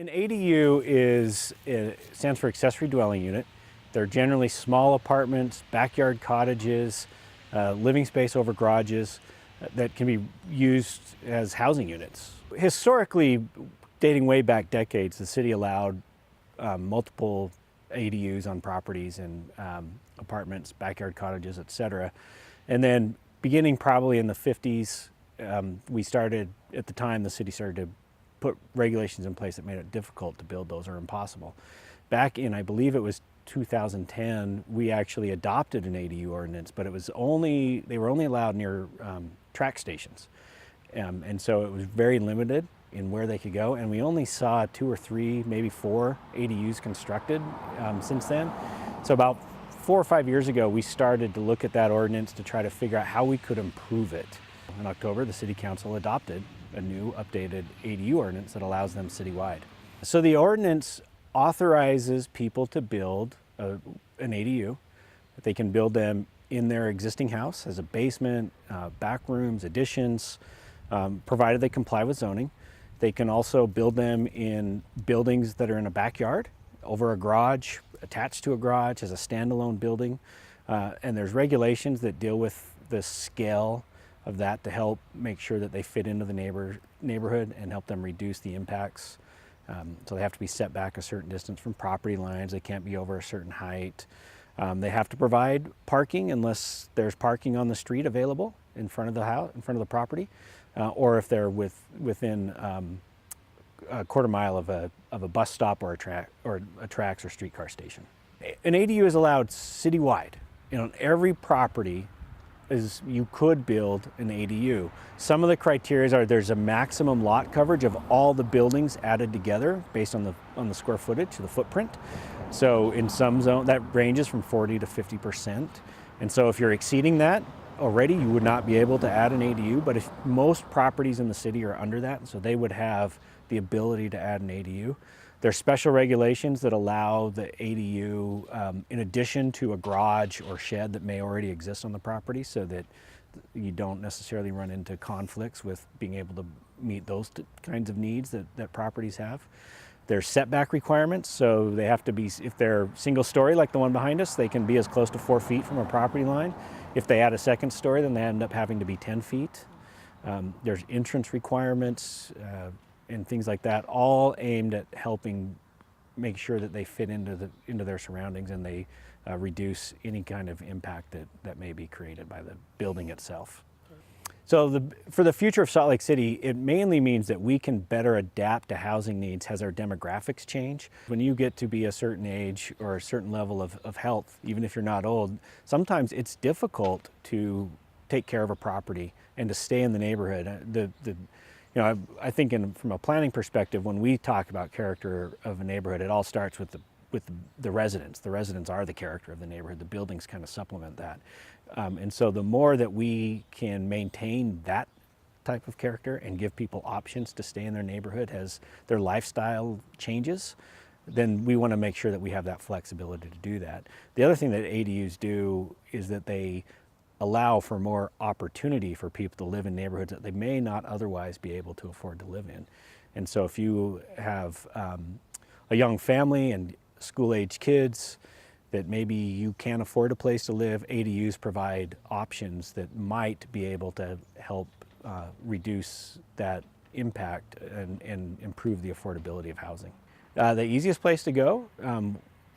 An ADU stands for Accessory Dwelling Unit. They're generally small apartments, backyard cottages, living space over garages that can be used as housing units. Historically, dating way back decades, the city allowed multiple ADUs on properties and apartments, backyard cottages, etc. And then beginning probably in the 50s, at the time the city started to put regulations in place that made it difficult to build those or impossible. Back in, I believe it was 2010, we actually adopted an ADU ordinance, but they were only allowed near track stations. And so it was very limited in where they could go, and we only saw 2 or 3, maybe 4 ADUs constructed since then. So about 4 or 5 years ago, we started to look at that ordinance to try to figure out how we could improve it. In October, the City Council adopted a new updated ADU ordinance that allows them citywide. So the ordinance authorizes people to build an ADU. They can build them in their existing house as a basement, back rooms, additions, provided they comply with zoning. They can also build them in buildings that are in a backyard, over a garage, attached to a garage as a standalone building. And there's regulations that deal with the scale of that to help make sure that they fit into the neighborhood and help them reduce the impacts. So they have to be set back a certain distance from property lines. They can't be over a certain height. They have to provide parking unless there's parking on the street available in front of the house, in front of the property, or if they're within a quarter mile of a bus stop or a tracks or streetcar station. An ADU is allowed citywide. Every property you could build an ADU. Some of the criteria are there's a maximum lot coverage of all the buildings added together based on the square footage, the footprint. So in some zone that ranges from 40 to 50%. And so if you're exceeding that already, you would not be able to add an ADU. But if most properties in the city are under that, so they would have the ability to add an ADU. There's special regulations that allow the ADU in addition to a garage or shed that may already exist on the property, so that you don't necessarily run into conflicts with being able to meet those kinds of needs that properties have. There's setback requirements, so they have to be, if they're single story like the one behind us, they can be as close to 4 feet from a property line. If they add a second story, then they end up having to be 10 feet. There's entrance requirements, and things like that, all aimed at helping make sure that they fit into their surroundings and they reduce any kind of impact that may be created by the building itself. So for the future of Salt Lake City, it mainly means that we can better adapt to housing needs as our demographics change. When you get to be a certain age or a certain level of health, even if you're not old, sometimes it's difficult to take care of a property and to stay in the neighborhood. I think from a planning perspective, when we talk about character of a neighborhood, it all starts with the residents. The residents are the character of the neighborhood. The buildings kind of supplement that. And so the more that we can maintain that type of character and give people options to stay in their neighborhood as their lifestyle changes, then we want to make sure that we have that flexibility to do that. The other thing that ADUs do is that they allow for more opportunity for people to live in neighborhoods that they may not otherwise be able to afford to live in. And so if you have a young family and school-age kids that maybe you can't afford a place to live, ADUs provide options that might be able to help reduce that impact and improve the affordability of housing. The easiest place to go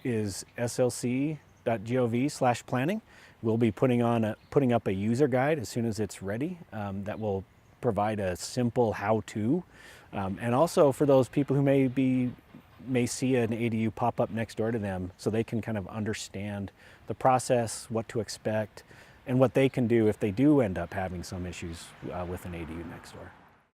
is slc.gov/planning. We'll be putting up a user guide as soon as it's ready that will provide a simple how-to. And also for those people who may see an ADU pop up next door to them, so they can kind of understand the process, what to expect, and what they can do if they do end up having some issues with an ADU next door.